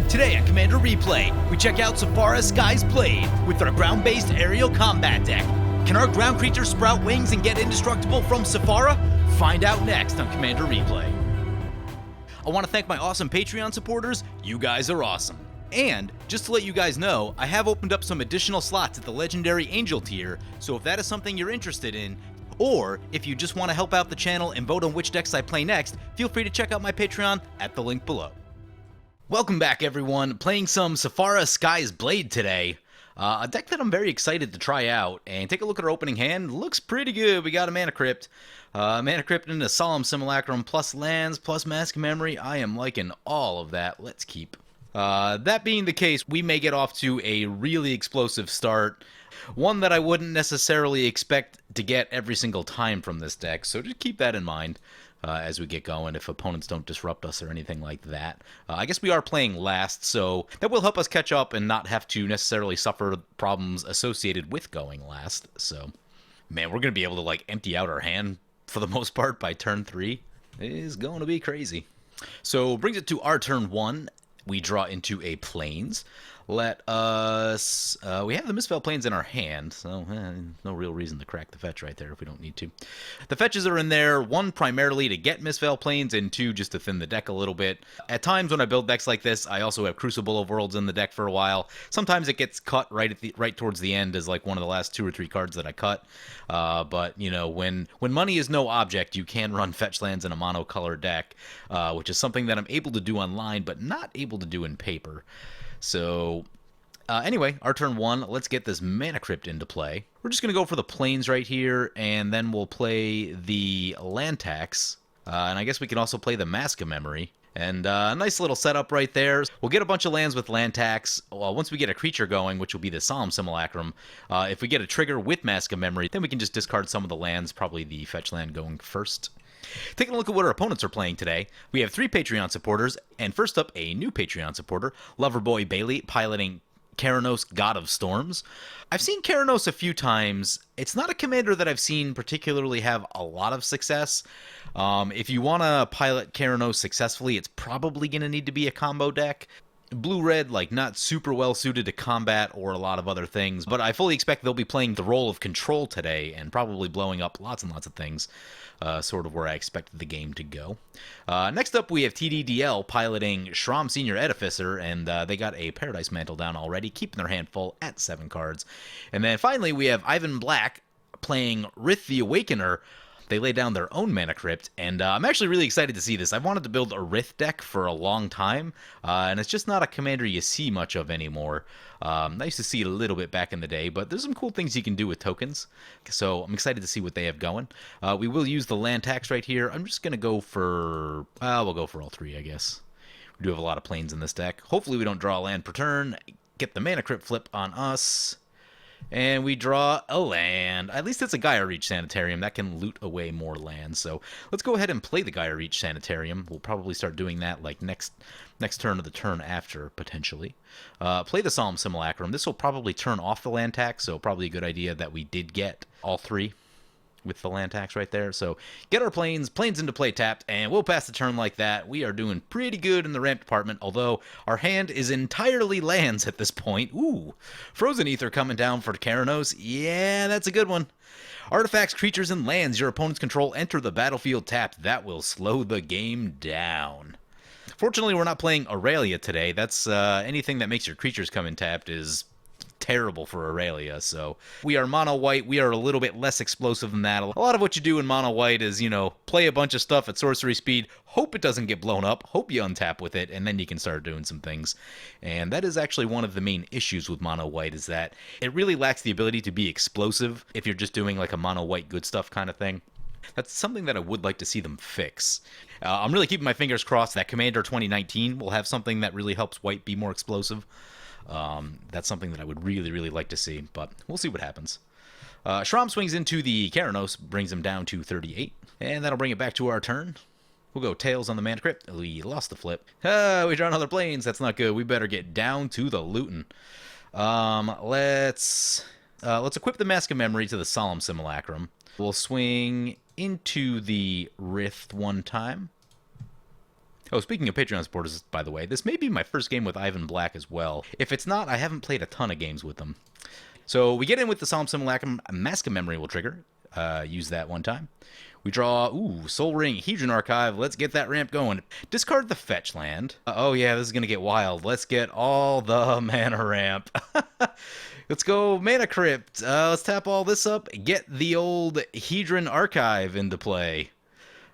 Today at Commander Replay, we check out Sephara Sky's Blade with our ground-based aerial combat deck. Can our ground creatures sprout wings and get indestructible from Sephara? Find out next on Commander Replay. I want to thank my awesome Patreon supporters. You guys are awesome. And, just to let you guys know, I have opened up some additional slots at the Legendary Angel tier, so if that is something you're interested in, or if you just want to help out the channel and vote on which decks I play next, feel free to check out my Patreon at the link below. Welcome back, everyone. Playing some Sephara Sky's Blade today. A deck that I'm very excited to try out, and take a look at our opening hand. Looks pretty good. We got a Mana Crypt. Mana Crypt into Solemn Simulacrum, plus lands, plus Mask of Memory. I am liking all of that. Let's keep. That being the case, we may get off to a really explosive start. One that I wouldn't necessarily expect to get every single time from this deck, so just keep that in mind as we get going, if opponents don't disrupt us or anything like that. I guess we are playing last, so that will help us catch up and not have to necessarily suffer problems associated with going last. So, man, we're going to be able to, like, empty out our hand for the most part by turn 3. It is going to be crazy. So, brings it to our turn 1. We draw into a Plains. Let us... we have the Misspell Plains in our hand, so no real reason to crack the fetch right there if we don't need to. The fetches are in there, 1, primarily to get Misspell Plains, and 2, just to thin the deck a little bit. At times when I build decks like this, I also have Crucible of Worlds in the deck for a while. Sometimes it gets cut right towards the end as like one of the last 2 or 3 cards that I cut. But, you know, when money is no object, you can run fetch lands in a monocolor deck, which is something that I'm able to do online, but not able to do in paper. So, anyway, our turn 1, let's get this Mana Crypt into play. We're just going to go for the Plains right here, and then we'll play the land tax. And I guess we can also play the Mask of Memory. And a nice little setup right there. We'll get a bunch of lands with land tax. Well, once we get a creature going, which will be the Solemn Simulacrum, if we get a trigger with Mask of Memory, then we can just discard some of the lands, probably the fetch land going first. Taking a look at what our opponents are playing today, we have 3 Patreon supporters, and first up, a new Patreon supporter, Loverboy Bailey, piloting Keranos, God of Storms. I've seen Keranos a few times. It's not a commander that I've seen particularly have a lot of success. If you want to pilot Keranos successfully, it's probably going to need to be a combo deck. Blue-red, like, not super well suited to combat or a lot of other things, but I fully expect they'll be playing the role of control today and probably blowing up lots and lots of things, sort of where I expected the game to go. Next up, we have TDDL piloting Sram Senior Edificer, and they got a Paradise Mantle down already, keeping their hand full at 7 cards. And then finally, we have Ivan Black playing Rith the Awakener. They lay down their own Mana Crypt, and I'm actually really excited to see this. I've wanted to build a Rith deck for a long time, and it's just not a commander you see much of anymore. I used to see it a little bit back in the day, but there's some cool things you can do with tokens, so I'm excited to see what they have going. We will use the land tax right here. I'm just going to go for... we'll go for all 3, I guess. We do have a lot of plains in this deck. Hopefully we don't draw a land per turn. Get the Mana Crypt flip on us. And we draw a land. At least it's a Gaia Reach Sanitarium. That can loot away more lands. So let's go ahead and play the Gaia Reach Sanitarium. We'll probably start doing that like next turn or the turn after, potentially. Play the Solemn Simulacrum. This will probably turn off the land tax, so probably a good idea that we did get all 3 with the land tax right there. So get our plains into play tapped, and we'll pass the turn like that. We are doing pretty good in the ramp department, although our hand is entirely lands at this point. Ooh, Frozen Ether coming down for Keranos. Yeah, that's a good one. Artifacts, creatures, and lands your opponent's control enter the battlefield tapped. That will slow the game down. Fortunately, we're not playing Aurelia today. That's anything that makes your creatures come in tapped is terrible for Aurelia, so we are mono white. We are a little bit less explosive than that. A lot of what you do in mono white is, you know, play a bunch of stuff at sorcery speed, hope it doesn't get blown up, hope you untap with it, and then you can start doing some things. And that is actually one of the main issues with mono white, is that it really lacks the ability to be explosive if you're just doing like a mono white good stuff kind of thing. That's something that I would like to see them fix. I'm really keeping my fingers crossed that Commander 2019 will have something that really helps white be more explosive. That's something that I would really, really like to see, but we'll see what happens. Sram swings into the Keranos, brings him down to 38, and that'll bring it back to our turn. We'll go Tails on the Mana Crypt. We lost the flip. We draw another Plains. That's not good. We better get down to the looting. Let's equip the Mask of Memory to the Solemn Simulacrum. We'll swing into the Rith one time. Oh, speaking of Patreon supporters, by the way, this may be my first game with Ivan Black as well. If it's not, I haven't played a ton of games with them. So we get in with the Solemn Simulacrum. Mask of Memory will trigger. Use that one time. We draw, Soul Ring, Hedron Archive. Let's get that ramp going. Discard the fetch land. Oh yeah, this is going to get wild. Let's get all the mana ramp. Let's go Mana Crypt. Let's tap all this up. Get the old Hedron Archive into play.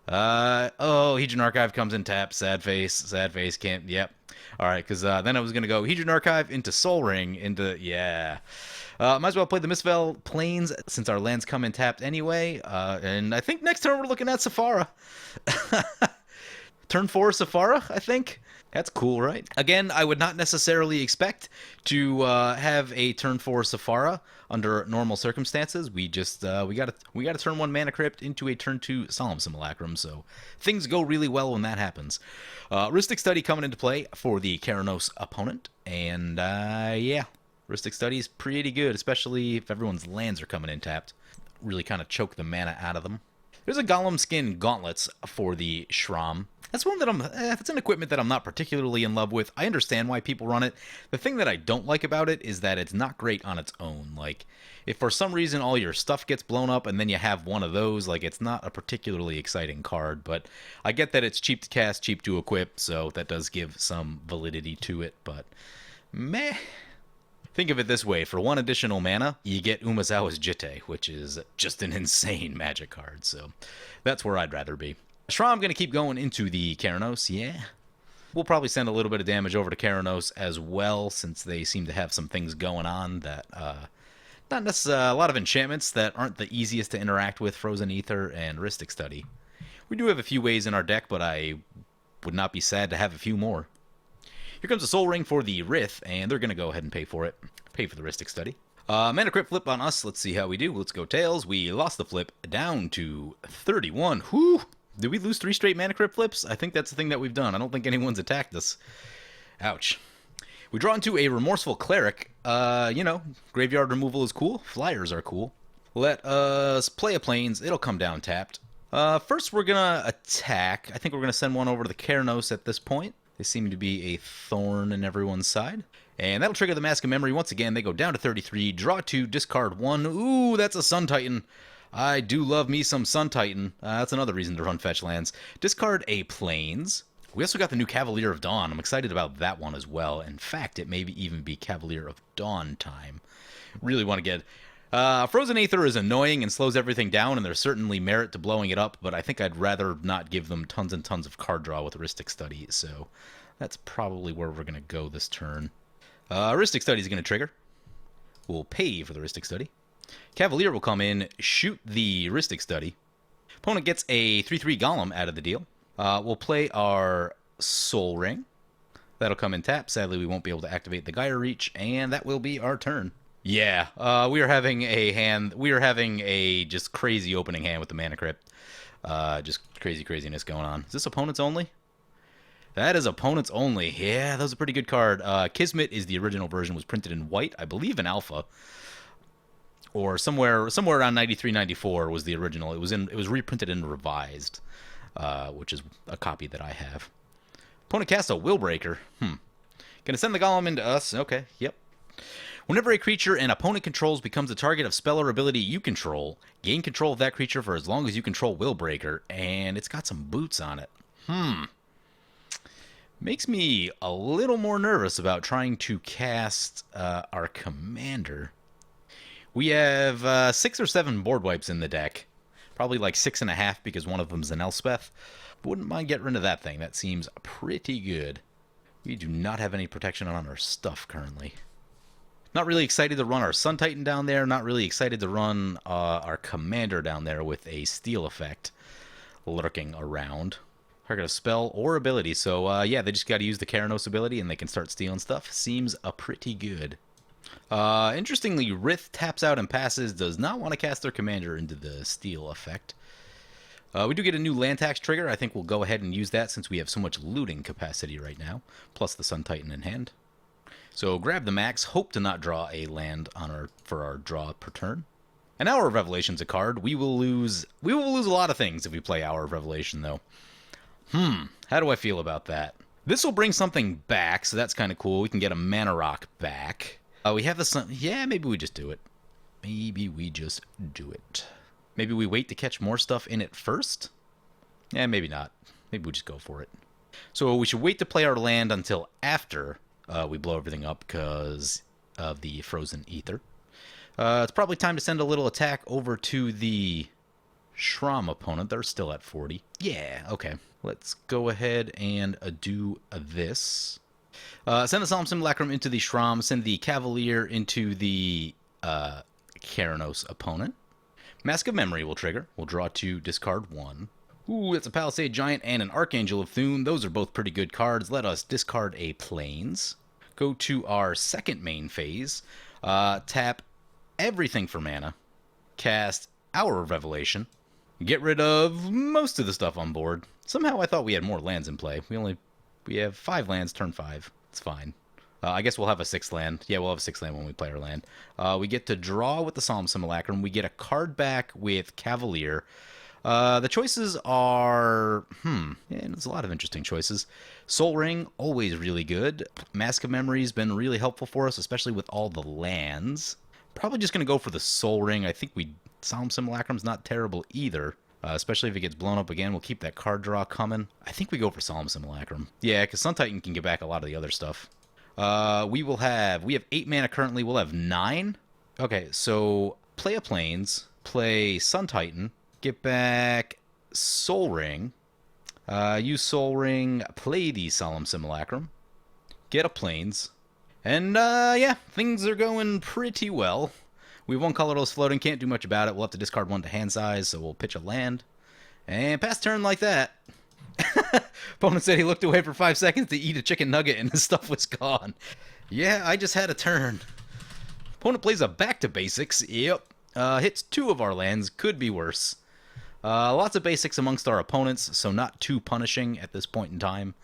Hedron Archive comes in tap. Sad face, can't, yep. Alright, because then I was going to go Hedron Archive into Soul Ring, into, yeah. Might as well play the Mistveil Plains since our lands come in tapped anyway. And I think next turn we're looking at Sephara. Turn 4 Sephara, I think. That's cool, right? Again, I would not necessarily expect to have a turn 4 Sephara under normal circumstances. We just we got a turn 1 Mana Crypt into a turn 2 Solemn Simulacrum, so things go really well when that happens. Rhystic Study coming into play for the Keranos opponent, and yeah, Rhystic Study is pretty good, especially if everyone's lands are coming in tapped. Really kind of choke the mana out of them. There's a Golem Skin Gauntlets for the Sram. That's one that that's an equipment that I'm not particularly in love with. I understand why people run it. The thing that I don't like about it is that it's not great on its own. Like, if for some reason all your stuff gets blown up and then you have one of those, like, it's not a particularly exciting card. But I get that it's cheap to cast, cheap to equip, so that does give some validity to it. But, meh. Think of it this way, for 1 additional mana, you get Umezawa's Jitte, which is just an insane magic card, so that's where I'd rather be. Sram going to keep going into the Keranos, yeah. We'll probably send a little bit of damage over to Keranos as well, since they seem to have some things going on that, not necessarily, a lot of enchantments that aren't the easiest to interact with, Frozen Ether and Rhystic Study. We do have a few ways in our deck, but I would not be sad to have a few more. Here comes a Soul Ring for the Rith, and they're going to go ahead and pay for it. Pay for the Rhystic Study. Mana Crypt flip on us. Let's see how we do. Let's go Tails. We lost the flip down to 31. Whew! Did we lose 3 straight Mana Crypt flips? I think that's the thing that we've done. I don't think anyone's attacked us. Ouch. We draw into a Remorseful Cleric. You know, graveyard removal is cool. Flyers are cool. Let us play a Plains. It'll come down tapped. First, we're going to attack. I think we're going to send one over to the Keranos at this point. They seem to be a thorn in everyone's side. And that'll trigger the Mask of Memory. Once again, they go down to 33. Draw 2, discard 1. Ooh, that's a Sun Titan. I do love me some Sun Titan. That's another reason to run fetch lands. Discard a Plains. We also got the new Cavalier of Dawn. I'm excited about that one as well. In fact, it may even be Cavalier of Dawn time. Really want to get... Frozen Aether is annoying and slows everything down, and there's certainly merit to blowing it up, but I think I'd rather not give them tons and tons of card draw with Rhystic Study, so that's probably where we're going to go this turn. Rhystic Study is going to trigger. We'll pay for the Rhystic Study. Cavalier will come in, shoot the Rhystic Study. Opponent gets a 3/3 Golem out of the deal. We'll play our Soul Ring. That'll come in tap. Sadly, we won't be able to activate the Gaia Reach, and that will be our turn. Yeah, we are having a hand. We are having a just crazy opening hand with the Mana Crypt. Just craziness going on. Is this opponents only? That is opponents only. Yeah, that was a pretty good card. Kismet is the original version. Was printed in white, I believe, in alpha, or somewhere around 93, 94 was the original. It was reprinted and revised, which is a copy that I have. Opponent casts a Willbreaker. Gonna send the Golem into us. Okay, yep. Whenever a creature an opponent controls becomes a target of spell or ability you control, gain control of that creature for as long as you control Willbreaker, and it's got some boots on it. Makes me a little more nervous about trying to cast our commander. We have 6 or 7 board wipes in the deck. Probably like 6.5 because one of them's an Elspeth. Wouldn't mind getting rid of that thing. That seems pretty good. We do not have any protection on our stuff currently. Not really excited to run our Sun Titan down there. Not really excited to run our commander down there with a steal effect lurking around. Target a spell or ability. So, yeah, they just got to use the Keranos ability and they can start stealing stuff. Seems pretty good. Interestingly, Rith taps out and passes. Does not want to cast their commander into the steal effect. We do get a new land tax trigger. I think we'll go ahead and use that since we have so much looting capacity right now. Plus the Sun Titan in hand. So grab the max, hope to not draw a land on for our draw per turn. An Hour of Revelation's a card. We will lose a lot of things if we play Hour of Revelation, though. How do I feel about that? This will bring something back, so that's kind of cool. We can get a mana rock back. We have the sun. Yeah, maybe we just do it. Maybe we just do it. Maybe we wait to catch more stuff in it first? Yeah, maybe not. Maybe we just go for it. So we should wait to play our land until after we blow everything up because of the frozen ether. It's probably time to send a little attack over to the Sram opponent. They're still at 40. Yeah, okay. Let's go ahead and do this. Send the Solemn Simulacrum into the Sram. Send the Cavalier into the Keranos opponent. Mask of Memory will trigger. We'll draw 2, discard 1. Ooh, it's a Palisade Giant and an Archangel of Thune. Those are both pretty good cards. Let us discard a Plains. Go to our second main phase. Tap everything for mana. Cast Hour of Revelation. Get rid of most of the stuff on board. Somehow I thought we had more lands in play. We have 5 lands, turn 5. It's fine. I guess we'll have a 6th land. Yeah, we'll have a 6th land when we play our land. We get to draw with the Solemn Simulacrum. We get a card back with Cavalier. The choices are... yeah, there's a lot of interesting choices. Soul Ring, always really good. Mask of Memory's been really helpful for us, especially with all the lands. Probably just going to go for the Soul Ring. I think Solemn Simulacrum's not terrible either. Especially if it gets blown up again. We'll keep that card draw coming. I think we go for Solemn Simulacrum. Yeah, because Sun Titan can get back a lot of the other stuff. We have 8 mana currently. We'll have 9. Okay, so play a Plains, play Sun Titan, get back Soul Ring, use Soul Ring, play the Solemn Simulacrum, get a Plains, and yeah, things are going pretty well. We have 1 colorless floating, can't do much about it. We'll have to discard 1 to hand size, so we'll pitch a land. And pass turn like that. Opponent said he looked away for 5 seconds to eat a chicken nugget and his stuff was gone. Yeah, I just had a turn. Opponent plays a back to basics. Yep. Hits 2 of our lands. Could be worse. Lots of basics amongst our opponents, so not too punishing at this point in time.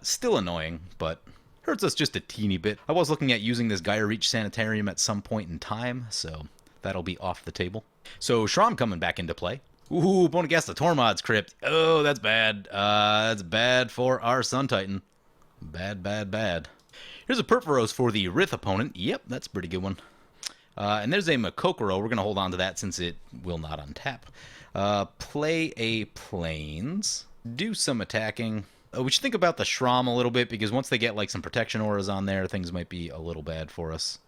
Still annoying, but... hurts us just a teeny bit. I was looking at using this Gaia Reach Sanitarium at some point in time, so that'll be off the table. So Sram coming back into play. Ooh, opponent guessed the Tormod's Crypt. Oh, that's bad. That's bad for our Sun Titan. Bad, bad, bad. Here's a Purphoros for the Rith opponent. Yep, that's a pretty good one. And there's a Makokoro. We're going to hold on to that since it will not untap. Play a Plains. Do some attacking. We should think about the Sram a little bit, because once they get like some protection auras on there, things might be a little bad for us.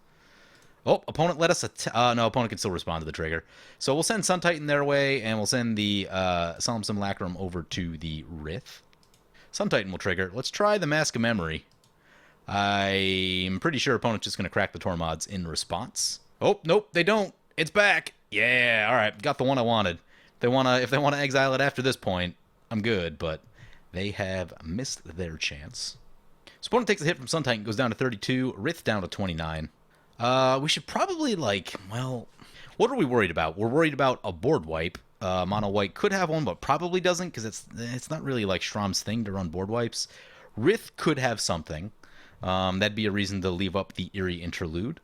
Oh, opponent let us... no, opponent can still respond to the trigger. So we'll send Sun Titan their way, and we'll send the Solemn Simulacrum over to the Rith. Sun Titan will trigger. Let's try the Mask of Memory. I'm pretty sure opponent's just going to crack the Tormods in response. Oh, nope, they don't. It's back. Yeah, all right, got the one I wanted. If they want to exile it after this point, I'm good, but... they have missed their chance. So opponent takes a hit from Sun Titan, goes down to 32, Rith down to 29. We should probably, well, what are we worried about? We're worried about a board wipe. Mono White could have one, but probably doesn't, because it's not really like Shram's thing to run board wipes. Rith could have something. That'd be a reason to leave up the Eerie Interlude.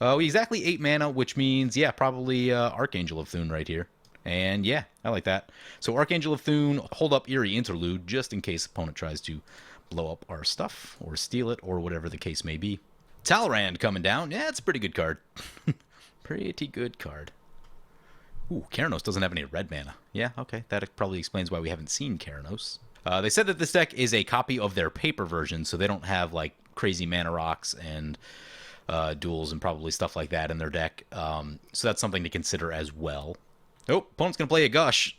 We exactly 8 mana, which means, yeah, probably Archangel of Thune right here. And yeah, I like that. So Archangel of Thune, hold up Eerie Interlude, just in case opponent tries to blow up our stuff, or steal it, or whatever the case may be. Talrand coming down. Yeah, it's a pretty good card. Pretty good card. Ooh, Keranos doesn't have any red mana. Yeah, okay, that probably explains why we haven't seen Keranos. They said that this deck is a copy of their paper version, so they don't have, like, crazy mana rocks and duels and probably stuff like that in their deck. So that's something to consider as well. Oh, opponent's going to play a Gush.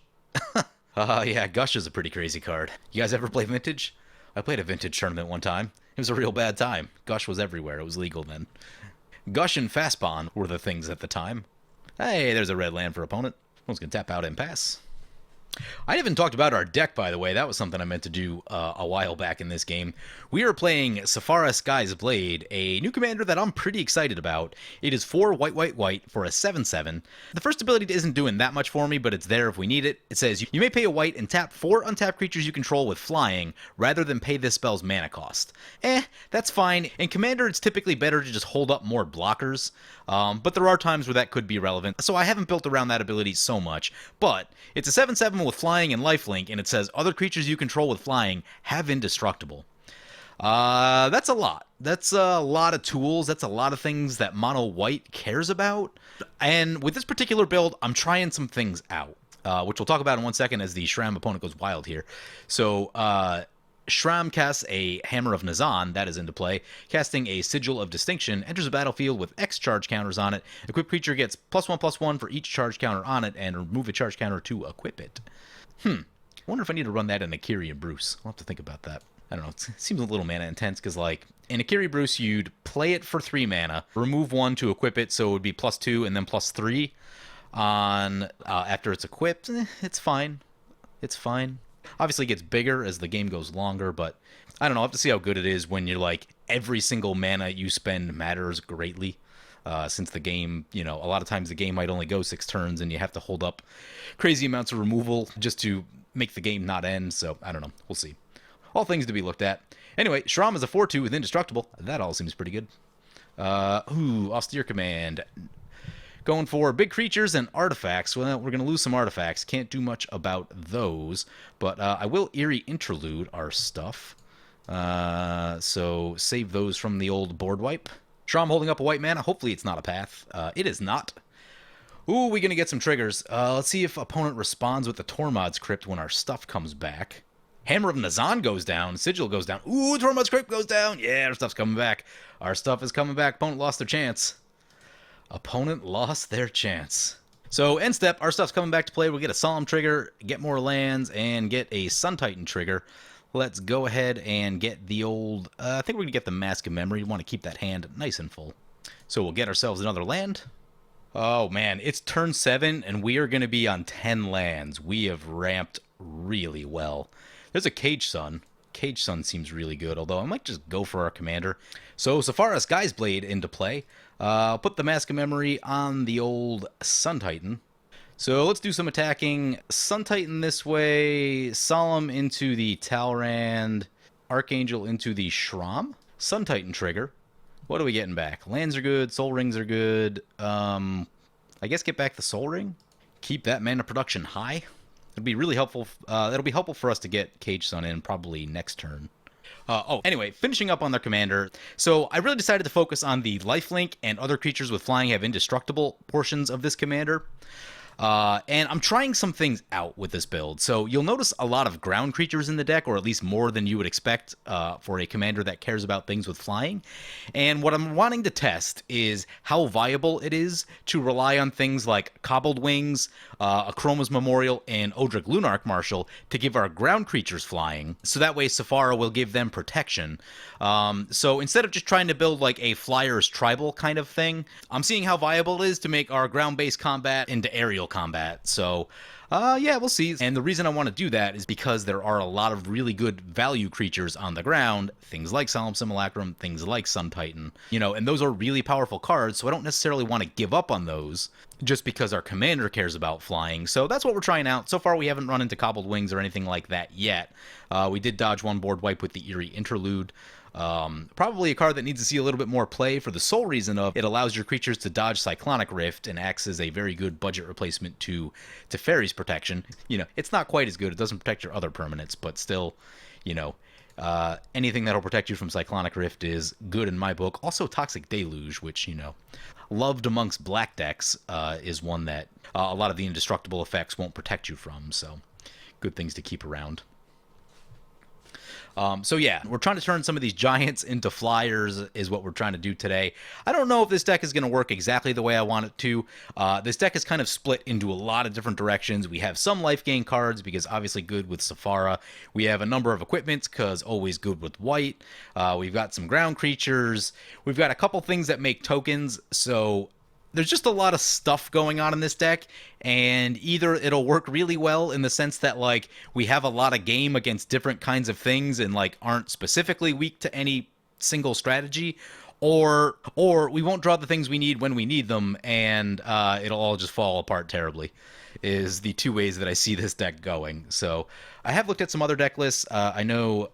Yeah, Gush is a pretty crazy card. You guys ever play Vintage? I played a Vintage tournament one time. It was a real bad time. Gush was everywhere. It was legal then. Gush and Fastbond were the things at the time. Hey, there's a red land for opponent. Opponent's going to tap out and pass. I haven't talked about our deck, by the way. That was something I meant to do a while back in this game. We are playing Sephara Sky's Blade, a new commander that I'm pretty excited about. It is 4 white, white, white for a 7/7. The first ability isn't doing that much for me, but it's there if we need it. It says, you may pay a white and tap 4 untapped creatures you control with flying, rather than pay this spell's mana cost. That's fine. In Commander, it's typically better to just hold up more blockers, but there are times where that could be relevant, so I haven't built around that ability so much. But it's a 7/7 with flying and lifelink, and it says other creatures you control with flying have indestructible. That's a lot. That's a lot of tools. That's a lot of things that mono white cares about. And with this particular build, I'm trying some things out, which we'll talk about in 1 second as the Sram opponent goes wild here. So, Sram casts a Hammer of Nazan, that is into play. Casting a Sigil of Distinction, enters the battlefield with X charge counters on it. Equipped creature gets +1/+1 for each charge counter on it, and remove a charge counter to equip it. I wonder if I need to run that in Akiri and Bruce. I'll have to think about that. I don't know, it seems a little mana intense, because, like, in Akiri Bruce, you'd play it for 3 mana, remove 1 to equip it, so it would be +2 and then +3 on after it's equipped. It's fine. It's fine. Obviously, it gets bigger as the game goes longer, but I don't know, I'll have to see how good it is when you're, like, every single mana you spend matters greatly. Since the game, a lot of times the game might only go 6 turns, and you have to hold up crazy amounts of removal just to make the game not end, so I don't know. We'll see. All things to be looked at. Anyway, Sram is a 4/2 with Indestructible. That all seems pretty good. Austere Command. Going for big creatures and artifacts. Well, we're going to lose some artifacts. Can't do much about those. But I will Eerie Interlude our stuff. So save those from the old board wipe. Sram holding up a white mana. Hopefully it's not a path. It is not. Ooh, we're going to get some triggers. Let's see if opponent responds with the Tormod's Crypt when our stuff comes back. Hammer of Nazan goes down. Sigil goes down. Ooh, Tormod's Crypt goes down. Yeah, our stuff's coming back. Our stuff is coming back. Opponent lost their chance. Opponent lost their chance. So, end step, our stuff's coming back to play. We'll get a Solemn trigger, get more lands, and get a Sun Titan trigger. Let's go ahead and get the old... I think we're going to get the Mask of Memory. We want to keep that hand nice and full. So we'll get ourselves another land. Oh, man, it's turn 7, and we are going to be on 10 lands. We have ramped really well. There's a Cage Sun. Cage Sun seems really good, although I might just go for our commander. So, Sephara Sky's Blade into play. Put the Mask of Memory on the old Sun Titan. So, let's do some attacking. Sun Titan this way. Solemn into the Talrand. Archangel into the Sram. Sun Titan trigger. What are we getting back? Lands are good. Soul Rings are good. I guess get back the Soul Ring. Keep that mana production high. It'll be really helpful. That'll be helpful for us to get Cage Sun in probably next turn. Anyway, finishing up on their commander. So I really decided to focus on the lifelink and other creatures with flying have indestructible portions of this commander. And I'm trying some things out with this build. So you'll notice a lot of ground creatures in the deck, or at least more than you would expect for a commander that cares about things with flying. And what I'm wanting to test is how viable it is to rely on things like Cobbled Wings, Akroma's Memorial, and Odric Lunarch Marshal to give our ground creatures flying. So that way Sephara will give them protection. So instead of just trying to build like a Flyers Tribal kind of thing, I'm seeing how viable it is to make our ground-based combat into aerial combat. So yeah, we'll see. And the reason I want to do that is because there are a lot of really good value creatures on the ground, things like Solemn Simulacrum, things like Sun Titan, and those are really powerful cards, so I don't necessarily want to give up on those just because our commander cares about flying. So that's what we're trying out. So far we haven't run into Cobbled Wings or anything like that yet. We did dodge one board wipe with the Eerie Interlude. Probably a card that needs to see a little bit more play for the sole reason of it allows your creatures to dodge Cyclonic Rift and acts as a very good budget replacement to Teferi's protection. It's not quite as good. It doesn't protect your other permanents, but still, anything that'll protect you from Cyclonic Rift is good in my book. Also, Toxic Deluge, which, loved amongst black decks, is one that a lot of the indestructible effects won't protect you from, so good things to keep around. So yeah, we're trying to turn some of these giants into flyers is what we're trying to do today. I don't know if this deck is going to work exactly the way I want it to. This deck is kind of split into a lot of different directions. We have some life gain cards because obviously good with Sephara. We have a number of equipments because always good with white. We've got some ground creatures. We've got a couple things that make tokens. So there's just a lot of stuff going on in this deck, and either it'll work really well in the sense that, like, we have a lot of game against different kinds of things and, like, aren't specifically weak to any single strategy, or we won't draw the things we need when we need them, and it'll all just fall apart terribly, is the two ways that I see this deck going. So I have looked at some other deck lists. I know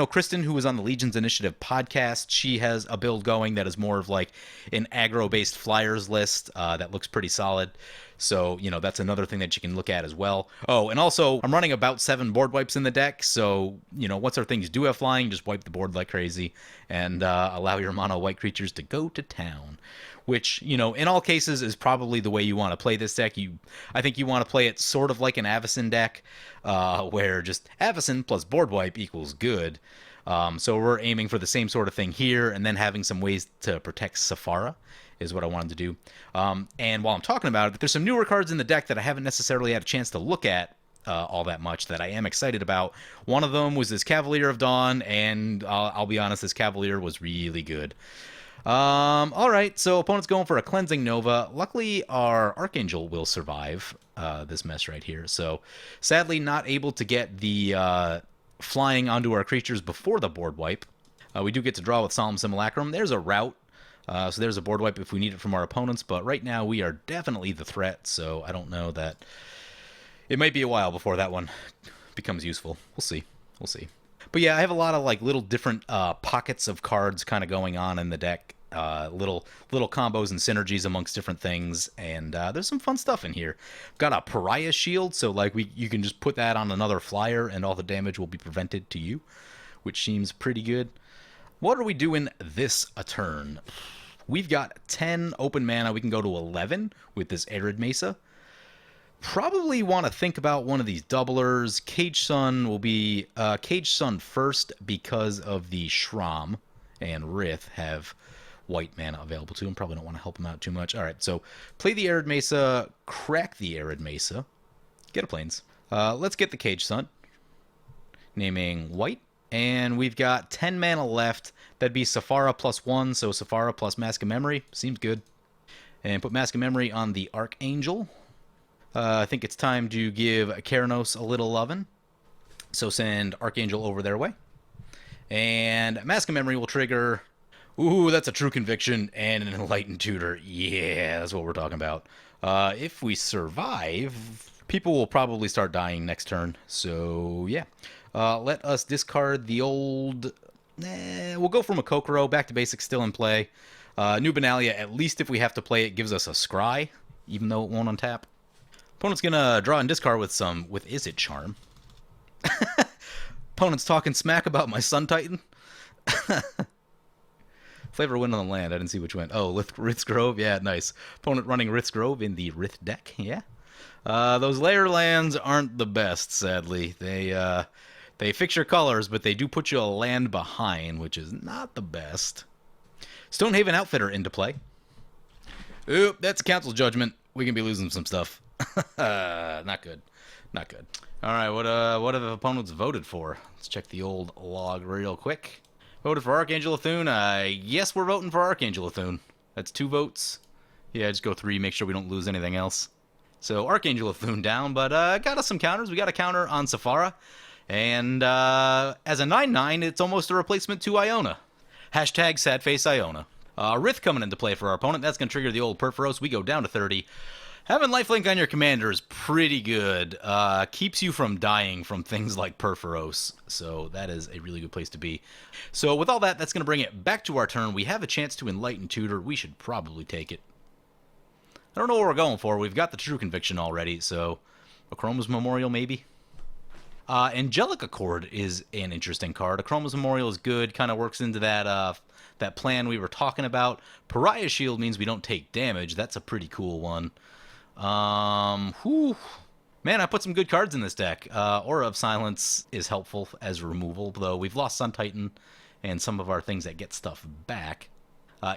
Kristen, who was on the Legions Initiative podcast, she has a build going that is more of like an aggro-based flyers list that looks pretty solid. So, that's another thing that you can look at as well. Oh, and also, I'm running about 7 board wipes in the deck, so, once our things do have flying, just wipe the board like crazy and allow your mono white creatures to go to town. Which, in all cases, is probably the way you want to play this deck. I think you want to play it sort of like an Avacyn deck, where just Avacyn plus board wipe equals good. So we're aiming for the same sort of thing here, and then having some ways to protect Sephara is what I wanted to do. And while I'm talking about it, there's some newer cards in the deck that I haven't necessarily had a chance to look at all that much that I am excited about. One of them was this Cavalier of Dawn, and I'll be honest, this Cavalier was really good. All right, so opponent's going for a Cleansing Nova. Luckily, our Archangel will survive this mess right here. So sadly, not able to get the flying onto our creatures before the board wipe. We do get to draw with Solemn Simulacrum. There's a route. So there's a board wipe if we need it from our opponents, but right now we are definitely the threat, so I don't know that... It might be a while before that one becomes useful. We'll see. We'll see. But yeah, I have a lot of little different pockets of cards kind of going on in the deck. Little combos and synergies amongst different things, and there's some fun stuff in here. Got a Pariah Shield, so you can just put that on another flyer and all the damage will be prevented to you, which seems pretty good. What are we doing this a turn? We've got 10 open mana. We can go to 11 with this Arid Mesa. Probably want to think about one of these doublers. Cage Sun will be Cage Sun first because of the Sram and Rith have white mana available to him. Probably don't want to help him out too much. All right, so play the Arid Mesa, crack the Arid Mesa, get a Plains. Let's get the Cage Sun, naming white. And we've got 10 mana left. That'd be Sephara +1, so Sephara plus Mask of Memory. Seems good. And put Mask of Memory on the Archangel. I think it's time to give Keranos a little lovin'. So send Archangel over their way. And Mask of Memory will trigger... Ooh, that's a True Conviction and an Enlightened Tutor. Yeah, that's what we're talking about. If we survive, people will probably start dying next turn. So, yeah. Let us discard the old... we'll go from a Kokoro. Back to Basics still in play. New Benalia, at least if we have to play it, gives us a Scry, even though it won't untap. Opponent's gonna draw and discard with Is It Charm? Opponent's talking smack about my Sun Titan. Flavor Wind on the land. I didn't see which went. Oh, Rith's Grove. Yeah, nice. Opponent running Rith's Grove in the Rith deck. Yeah. Those layer lands aren't the best, sadly. They fix your colors, but they do put you a land behind, which is not the best. Stonehaven Outfitter into play. Oop, that's a council judgment. We can be losing some stuff. Not good. Not good. All right, what have opponents voted for? Let's check the old log real quick. Voted for Archangel Athun. Yes, we're voting for Archangel Athun. That's 2 votes. Yeah, just go 3, make sure we don't lose anything else. So Archangel Athun down, but got us some counters. We got a counter on Sephara. And as a 9/9, it's almost a replacement to Iona. Hashtag Sadface Iona. Rith coming into play for our opponent. That's going to trigger the old Perforos. We go down to 30. Having lifelink on your commander is pretty good. Keeps you from dying from things like Perforos. So that is a really good place to be. So with all that, that's going to bring it back to our turn. We have a chance to Enlighten Tutor. We should probably take it. I don't know what we're going for. We've got the True Conviction already, so Akroma's Memorial maybe? Angelic Accord is an interesting card. Akroma's Memorial is good, kind of works into that plan we were talking about. Pariah Shield means we don't take damage. That's a pretty cool one. Whew. Man, I put some good cards in this deck. Aura of Silence is helpful as removal, though we've lost Sun Titan and some of our things that get stuff back.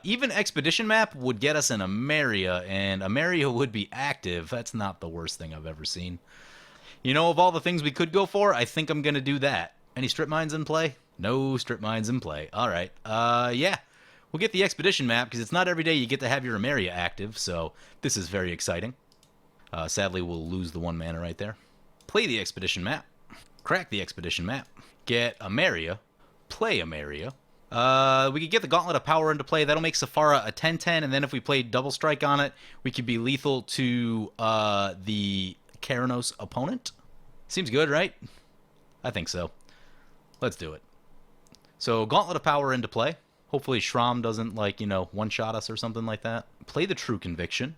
Even Expedition Map would get us an Emeria, and Emeria would be active. That's not the worst thing I've ever seen. You know, of all the things we could go for, I think I'm going to do that. Any Strip Mines in play? No Strip Mines in play. All right. Yeah. We'll get the Expedition Map, because it's not every day you get to have your Emeria active, so this is very exciting. Sadly, we'll lose the 1 mana right there. Play the Expedition Map. Crack the Expedition Map. Get Emeria. Play Emeria. We could get the Gauntlet of Power into play. That'll make Sephara a 10/10, and then if we play Double Strike on it, we could be lethal to the Keranos opponent. Seems good, right? I think so. Let's do it. So Gauntlet of Power into play. Hopefully Sram doesn't, one-shot us or something like that. Play the True Conviction.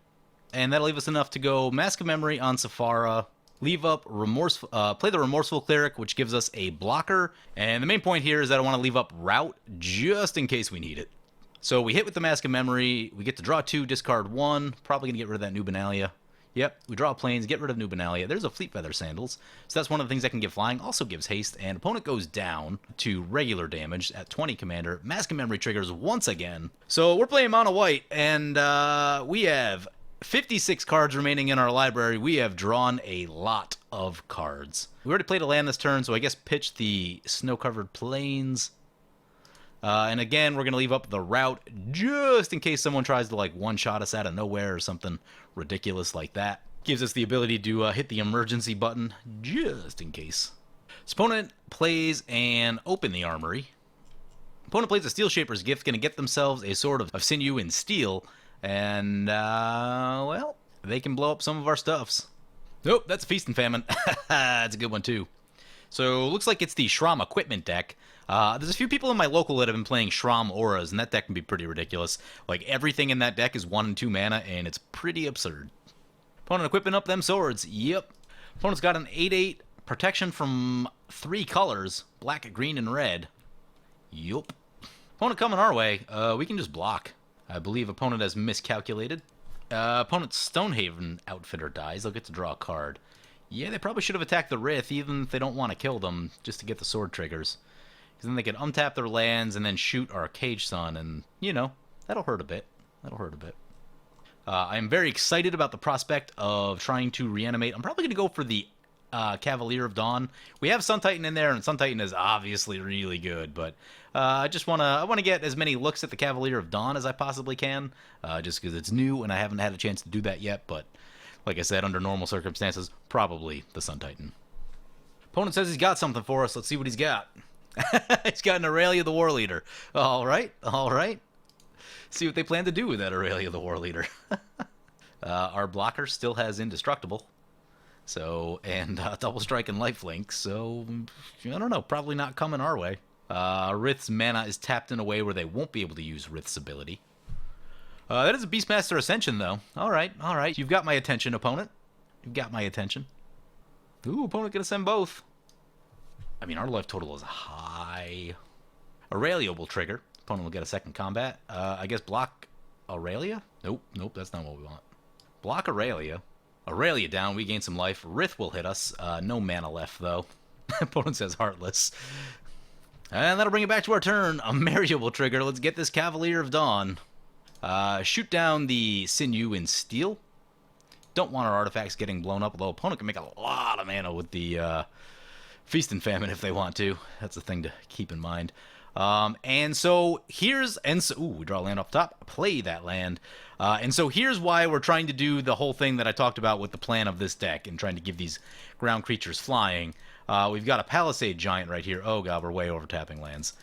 and that'll leave us enough to go Mask of Memory on Sephara, leave up play the Remorseful Cleric, which gives us a blocker, and the main point here is that I want to leave up Rout just in case we need it. So we hit with the Mask of Memory, we get to draw 2, discard 1, probably going to get rid of that New Benalia. Yep, we draw planes, get rid of New Benalia. There's a Fleet Feather Sandals, so that's one of the things that can give flying. Also gives haste, and opponent goes down to regular damage at 20 commander. Mask of Memory triggers once again. So we're playing mono white, and we have 56 cards remaining in our library. We have drawn a lot of cards. We already played a land this turn, so I guess pitch the Snow-Covered Plains. And again, we're going to leave up the Rout just in case someone tries to, like, one-shot us out of nowhere or something ridiculous like that. Gives us the ability to hit the emergency button just in case. So opponent plays and open the armory. Opponent plays a Steel Shaper's Gift, going to get themselves a Sword of Sinew in Steel. And, well, they can blow up some of our stuffs. Nope, that's a Feast and Famine. That's a good one, too. So, looks like it's the Sram equipment deck. There's a few people in my local that have been playing Sram Auras, and that deck can be pretty ridiculous. Like, everything in that deck is 1 and 2 mana, and it's pretty absurd. Opponent equipping up them swords. Yep. Opponent's got an 8/8 protection from 3 colors, black, green, and red. Yup. Opponent coming our way. We can just block. I believe opponent has miscalculated. Opponent's Stonehaven Outfitter dies. They'll get to draw a card. Yeah, they probably should have attacked the Rith, even if they don't want to kill them, just to get the sword triggers. Because then they can untap their lands and then shoot our Cage Sun, and, you know, that'll hurt a bit. That'll hurt a bit. I'm very excited about the prospect of trying to reanimate. I'm probably going to go for the Cavalier of Dawn. We have Sun Titan in there, and Sun Titan is obviously really good, but I want to get as many looks at the Cavalier of Dawn as I possibly can, just because it's new and I haven't had a chance to do that yet, but like I said, under normal circumstances, probably the Sun Titan. Opponent says he's got something for us. Let's see what he's got. He's got an Aurelia the War Leader. All right, all right. See what they plan to do with that Aurelia the War Leader. Our blocker still has Indestructible. So, and Double Strike and Lifelink, so, I don't know, probably not coming our way. Rith's mana is tapped in a way where they won't be able to use Rith's ability. That is a Beastmaster Ascension, though. Alright, alright. You've got my attention, opponent. You've got my attention. Ooh, opponent gonna send both. I mean, our life total is high. Aurelia will trigger. Opponent will get a second combat. I guess block Aurelia? Nope, nope, that's not what we want. Block Aurelia. Aurelia down, we gain some life. Rith will hit us. No mana left, though. Opponent says Heartless. And that'll bring it back to our turn. A Mario will trigger. Let's get this Cavalier of Dawn. Shoot down the Sinew in Steel. Don't want our artifacts getting blown up, although opponent can make a lot of mana with the Feast and Famine if they want to. That's a thing to keep in mind. And so here's, ooh, we draw a land off the top, play that land. And so here's why we're trying to do the whole thing that I talked about with the plan of this deck and trying to give these ground creatures flying. We've got a Palisade Giant right here. Oh god, we're way over tapping lands.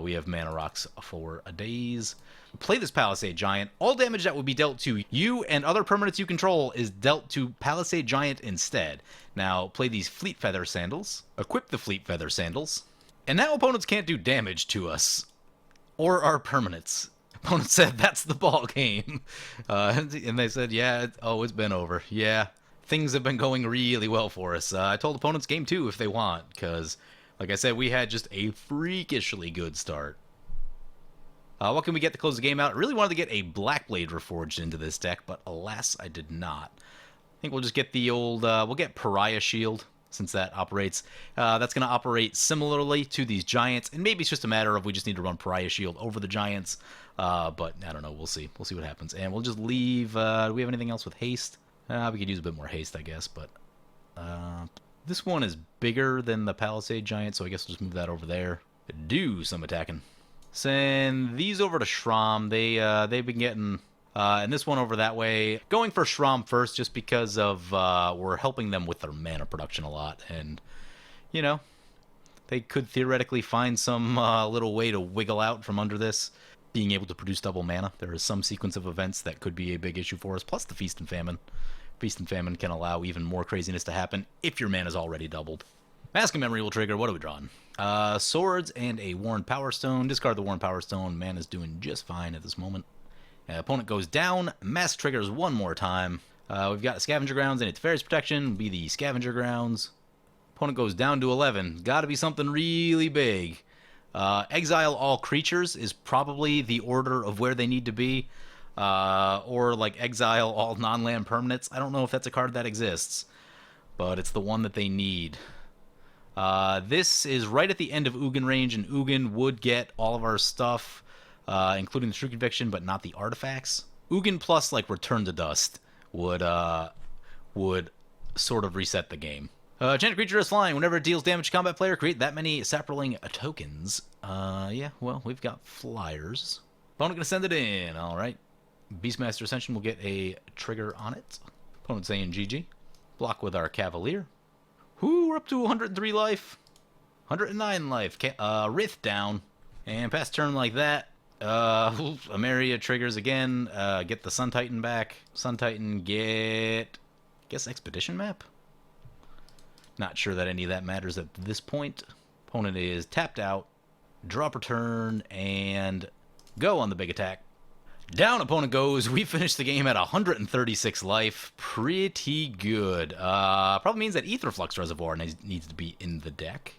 We have mana rocks for a daze. Play this Palisade Giant. All damage that would be dealt to you and other permanents you control is dealt to Palisade Giant instead. Now, play these Fleet Feather Sandals. Equip the Fleet Feather Sandals. And now opponents can't do damage to us. Or our permanents. Opponent said, that's the ball game. And they said, yeah, it's been over. Yeah, things have been going really well for us. I told opponents game 2 if they want, because, like I said, we had just a freakishly good start. What can we get to close the game out? I really wanted to get a Blackblade Reforged into this deck, but alas, I did not. I think we'll just get the old, we'll get Pariah Shield, since that operates. That's going to operate similarly to these Giants, and maybe it's just a matter of we just need to run Pariah Shield over the Giants, but I don't know, we'll see. We'll see what happens. And we'll just leave, do we have anything else with haste? We could use a bit more haste, I guess, but this one is bigger than the Palisade Giant, so I guess we'll just move that over there. Do some attacking. Send these over to Sram. They've been getting, and this one over that way. Going for Sram first, just because of we're helping them with their mana production a lot, and you know, they could theoretically find some little way to wiggle out from under this, being able to produce double mana. There is some sequence of events that could be a big issue for us. Plus the Feast and Famine. Feast and Famine can allow even more craziness to happen if your mana is already doubled. Mask of Memory will trigger. What are we drawing? Swords and a Worn Power Stone. Discard the Worn Power Stone. Mana's doing just fine at this moment. Opponent goes down, mass triggers one more time. We've got Scavenger Grounds and its Fairy's Protection, be the Scavenger Grounds. Opponent goes down to 11. Gotta be something really big. Exile all creatures is probably the order of where they need to be. Or like exile all non-land permanents. I don't know if that's a card that exists, but it's the one that they need. This is right at the end of Ugin range, and Ugin would get all of our stuff, including the True Conviction, but not the artifacts. Ugin plus like Return to Dust would sort of reset the game. Enchanted creature is flying. Whenever it deals damage to combat player, create that many Saproling tokens. Yeah, well, we've got flyers. Opponent gonna send it in. All right. Beastmaster Ascension will get a trigger on it. Opponent saying GG. Block with our Cavalier. Whoo, we're up to 103 life. 109 life. Rith down. And pass turn like that. Ameria triggers again. Get the Sun Titan back. Sun Titan get... I guess Expedition Map? Not sure that any of that matters at this point. Opponent is tapped out. Drop a turn and go on the big attack. Down opponent goes. We finish the game at 136 life. Pretty good. Probably means that Aetherflux Reservoir needs to be in the deck.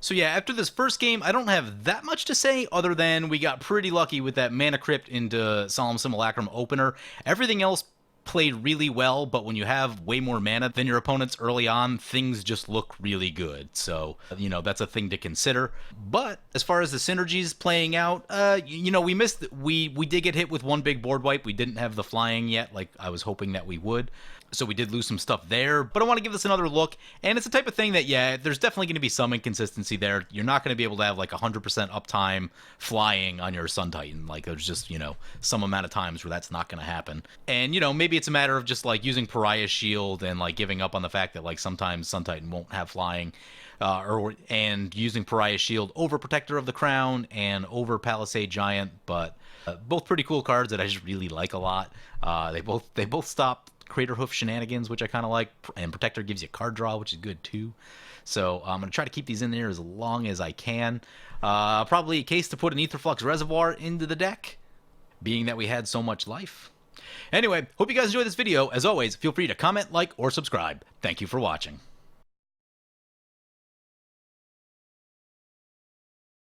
So yeah, after this first game, I don't have that much to say other than we got pretty lucky with that Mana Crypt into Solemn Simulacrum opener. Everything else played really well, but when you have way more mana than your opponents early on, things just look really good. So, you know, that's a thing to consider. But as far as the synergies playing out, you know, we did get hit with one big board wipe. We didn't have the flying yet, like I was hoping that we would. So we did lose some stuff there, but I want to give this another look. And it's the type of thing that, yeah, there's definitely going to be some inconsistency there. You're not going to be able to have like 100% uptime flying on your Sun Titan. Like there's just, you know, some amount of times where that's not going to happen. And, you know, maybe it's a matter of just like using Pariah's Shield and like giving up on the fact that like sometimes Sun Titan won't have flying. And using Pariah's Shield over Protector of the Crown and over Palisade Giant. But both pretty cool cards that I just really like a lot. They both stop Crater Hoof shenanigans, which I kind of like, and Protector gives you card draw, which is good too. So I'm going to try to keep these in there as long as I can. Probably a case to put an Aetherflux Reservoir into the deck, being that we had so much life. Anyway, hope you guys enjoyed this video. As always, feel free to comment, like, or subscribe. Thank you for watching.